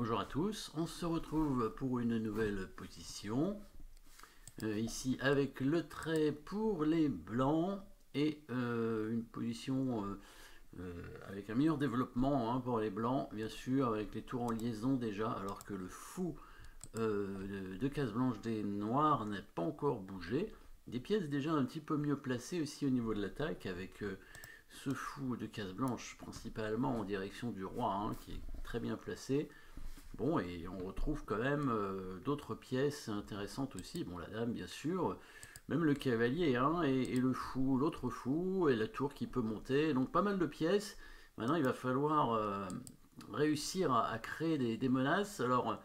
Bonjour à tous, on se retrouve pour une nouvelle position, ici avec le trait pour les blancs et une position avec un meilleur développement pour les blancs, bien sûr, avec les tours en liaison déjà, alors que le fou de case blanche des noirs n'a pas encore bougé. Des pièces déjà un petit peu mieux placées aussi au niveau de l'attaque, avec ce fou de case blanche principalement en direction du roi, qui est très bien placé. Bon, et on retrouve quand même d'autres pièces intéressantes aussi. Bon, la dame, bien sûr, même le cavalier, et le fou, l'autre fou, et la tour qui peut monter. Donc, pas mal de pièces. Maintenant, il va falloir réussir à créer des menaces. Alors,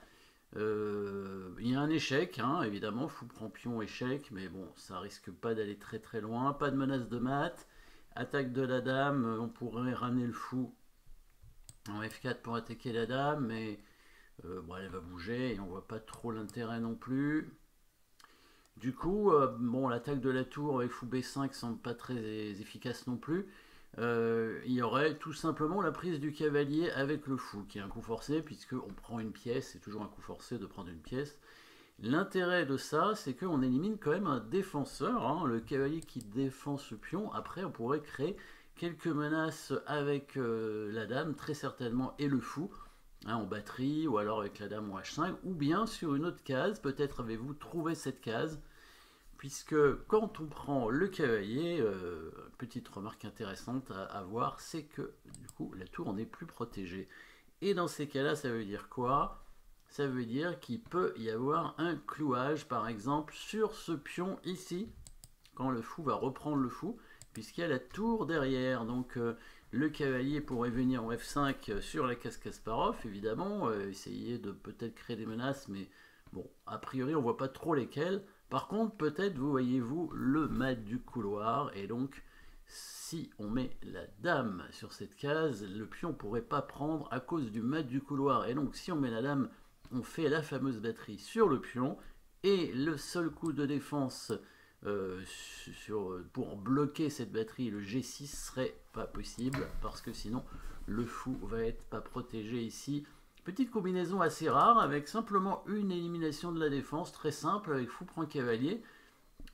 il y a un échec, évidemment. Fou prend pion, échec. Mais bon, ça risque pas d'aller très très loin. Pas de menace de mat. Attaque de la dame. On pourrait ramener le fou en F4 pour attaquer la dame, mais bon, elle va bouger et on voit pas trop l'intérêt non plus. Du coup, bon, l'attaque de la tour avec fou B5 semble pas très efficace non plus. Il y aurait tout simplement la prise du cavalier avec le fou, qui est un coup forcé, puisque on prend une pièce, c'est toujours un coup forcé de prendre une pièce. L'intérêt de ça, c'est qu'on élimine quand même un défenseur, le cavalier qui défend ce pion. Après, on pourrait créer quelques menaces avec la dame, très certainement, et le fou, en batterie, ou alors avec la dame en H5, ou bien sur une autre case. Peut-être avez-vous trouvé cette case, puisque quand on prend le cavalier, petite remarque intéressante à voir, c'est que du coup, la tour n'est plus protégée. Et dans ces cas-là, ça veut dire quoi? Ça veut dire qu'il peut y avoir un clouage, par exemple, sur ce pion ici, quand le fou va reprendre le fou, puisqu'il y a la tour derrière. Donc le cavalier pourrait venir en F5 sur la case Kasparov, évidemment, essayer de peut-être créer des menaces, mais bon, a priori, on voit pas trop lesquelles. Par contre, peut-être, vous voyez-vous, le mat du couloir, et donc, si on met la dame sur cette case, le pion pourrait pas prendre à cause du mat du couloir. Et donc, si on met la dame, on fait la fameuse batterie sur le pion, et le seul coup de défense pour bloquer cette batterie, le G6 serait pas possible, parce que sinon le fou va être pas protégé ici. Petite combinaison assez rare, avec simplement une élimination de la défense, très simple, avec fou prend cavalier.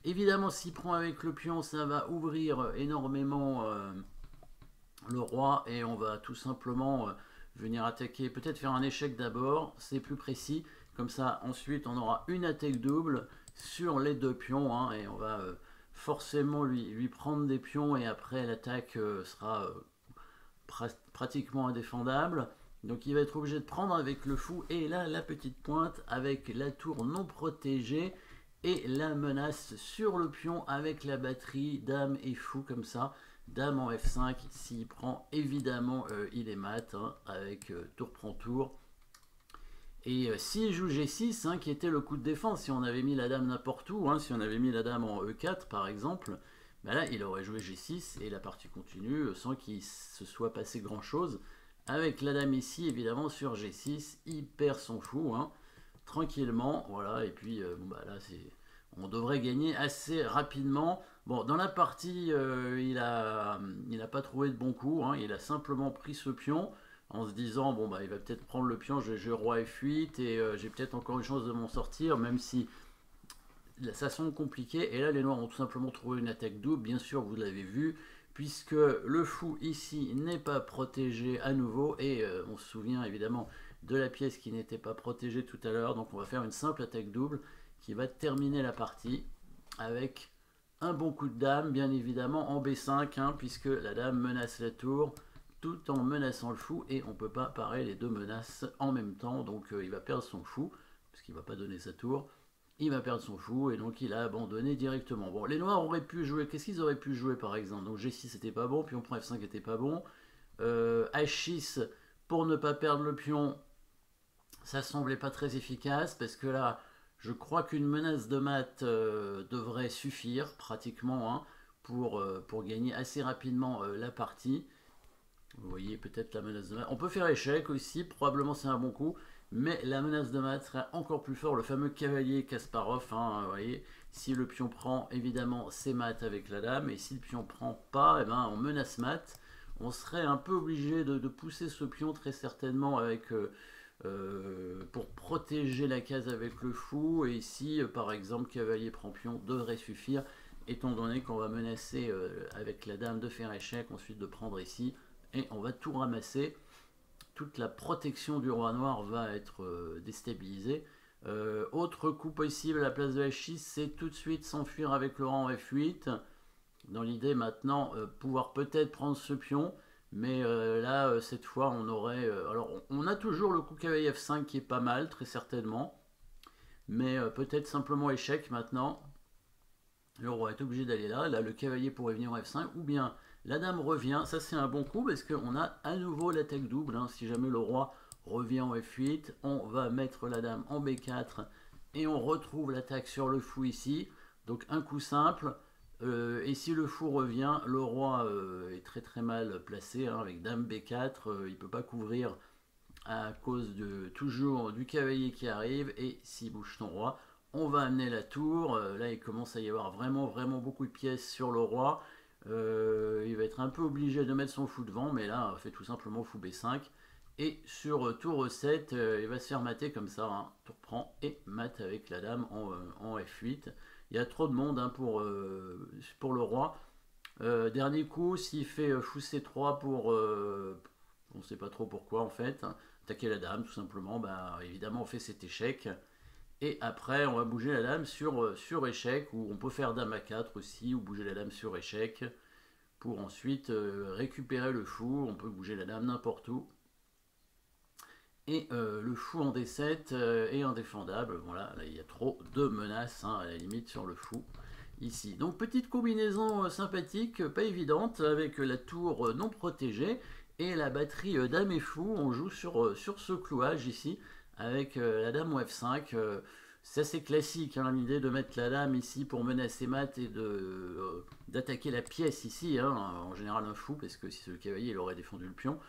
Évidemment, s'il prend avec le pion, ça va ouvrir énormément le roi, et on va tout simplement venir attaquer, peut-être faire un échec d'abord, c'est plus précis. Comme ça, ensuite, on aura une attaque double sur les deux pions, et on va forcément lui prendre des pions, et après l'attaque sera pratiquement indéfendable. Donc il va être obligé de prendre avec le fou, et là la petite pointe avec la tour non protégée, et la menace sur le pion avec la batterie, dame et fou comme ça. Dame en F5, s'il prend, évidemment, il est mat, avec tour prend tour. Et s'il joue G6, qui était le coup de défense, si on avait mis la dame n'importe où, si on avait mis la dame en E4 par exemple, ben là il aurait joué G6 et la partie continue sans qu'il se soit passé grand chose. Avec la dame ici, évidemment, sur G6, il perd son fou, tranquillement, voilà, et puis là on devrait gagner assez rapidement. Bon, dans la partie, il a pas trouvé de bon coup, il a simplement pris ce pion en se disant, bon, il va peut-être prendre le pion, j'ai roi F8, et j'ai peut-être encore une chance de m'en sortir, même si ça semble compliqué. Et là, les noirs ont tout simplement trouvé une attaque double, bien sûr, vous l'avez vu, puisque le fou ici n'est pas protégé à nouveau, et on se souvient évidemment de la pièce qui n'était pas protégée tout à l'heure. Donc on va faire une simple attaque double qui va terminer la partie avec un bon coup de dame, bien évidemment, en B5, puisque la dame menace la tour tout en menaçant le fou, et on ne peut pas parer les deux menaces en même temps. Donc il va perdre son fou, parce qu'il ne va pas donner sa tour. Il va perdre son fou, et donc il a abandonné directement. Bon, les noirs auraient pu jouer, qu'est-ce qu'ils auraient pu jouer par exemple? Donc G6 c'était pas bon, puis on prend F5 était pas bon. H6 pour ne pas perdre le pion, ça semblait pas très efficace, parce que là, je crois qu'une menace de mat devrait suffire pratiquement, pour gagner assez rapidement la partie. Vous voyez peut-être la menace de mat. On peut faire échec aussi, probablement c'est un bon coup, mais la menace de mat serait encore plus fort. Le fameux cavalier Kasparov, vous voyez, si le pion prend, évidemment c'est mat avec la dame, et si le pion prend pas, on menace mat. On serait un peu obligé de pousser ce pion très certainement avec pour protéger la case avec le fou. Et ici, par exemple, cavalier prend pion devrait suffire, étant donné qu'on va menacer avec la dame de faire échec, ensuite de prendre ici, et on va tout ramasser. Toute la protection du roi noir va être déstabilisée. Autre coup possible à la place de H6, c'est tout de suite s'enfuir avec le roi en F8. Dans l'idée maintenant, pouvoir peut-être prendre ce pion, mais là, cette fois, on aurait... alors, on a toujours le coup cavalier F5 qui est pas mal, très certainement, mais peut-être simplement échec maintenant. Le roi est obligé d'aller là, là, le cavalier pourrait venir en F5, ou bien la dame revient, ça c'est un bon coup, parce qu'on a à nouveau l'attaque double, hein. Si jamais le roi revient en F8, on va mettre la dame en B4, et on retrouve l'attaque sur le fou ici, donc un coup simple. Et si le fou revient, le roi est très très mal placé, hein, avec dame B4, il ne peut pas couvrir à cause de toujours du cavalier qui arrive, et s'il bouge ton roi, on va amener la tour. Là il commence à y avoir vraiment beaucoup de pièces sur le roi. Il va être un peu obligé de mettre son fou devant, mais là on fait tout simplement fou B5. Et sur tour 7, il va se faire mater comme ça, hein. Tour prend et mate avec la dame en F8. Il y a trop de monde, hein, pour le roi. Dernier coup, s'il fait fou C3 pour... on ne sait pas trop pourquoi en fait. Attaquer la dame tout simplement, bah, évidemment on fait cet échec. Et après on va bouger la dame sur échec, ou on peut faire dame A4 aussi, ou bouger la dame sur échec. Pour ensuite récupérer le fou, on peut bouger la dame n'importe où. Et le fou en D7 est indéfendable. Voilà, là il y a trop de menaces, hein, à la limite sur le fou ici. Donc petite combinaison sympathique, pas évidente, avec la tour non protégée et la batterie dame et fou. On joue sur ce clouage ici avec la dame au F5. C'est assez classique, hein, l'idée de mettre la dame ici pour menacer mat et d'attaquer la pièce ici, hein, en général un fou, parce que si c'est le cavalier il aurait défendu le pion,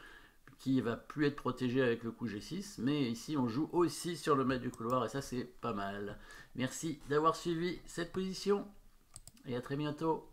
qui va plus être protégé avec le coup G6, mais ici on joue aussi sur le maître du couloir, et ça c'est pas mal. Merci d'avoir suivi cette position, et à très bientôt.